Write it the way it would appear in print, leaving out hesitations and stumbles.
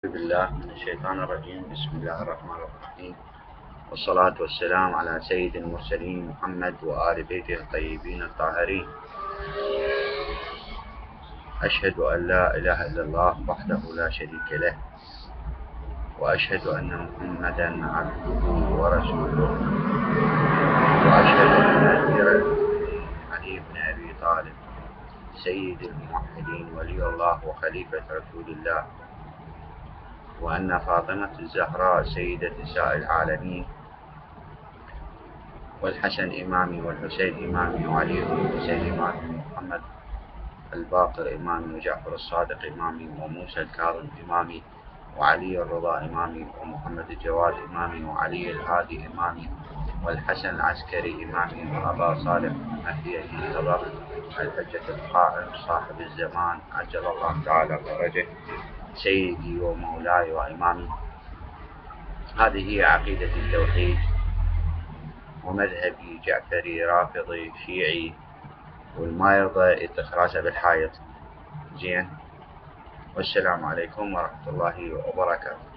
بالله من الشيطان الرجيم. بسم الله الرحمن الرحيم، والصلاة والسلام على سيد المرسلين محمد وآل بيته الطيبين الطاهرين. أشهد أن لا إله إلا الله وحده لا شريك له، وأشهد أن محمدا عبده ورسوله، وأشهد أن أمير المؤمنين علي بن أبي طالب سيد الموحدين ولي الله وخليفة رسول الله، وأن فاطمة الزهراء سيدة نساء العالمين، والحسن إمامي والحسين إمامي وعلي بن الحسين إمامي ومحمد الباقر إمامي وجعفر الصادق إمامي وموسى الكاظم إمامي وعلي الرضا إمامي ومحمد الجواد إمامي وعلي الهادي إمامي والحسن العسكري إمامي وأبا صالح المهدي المنتظر الحجة القائم صاحب الزمان عجل الله تعالى فرجه سيدي ومولاي وإمامي. هذه هي عقيدة التوحيد ومذهبي جعفري رافضي شيعي، والما يرضى يتخراسه بالحائط. زين، والسلام عليكم ورحمة الله وبركاته.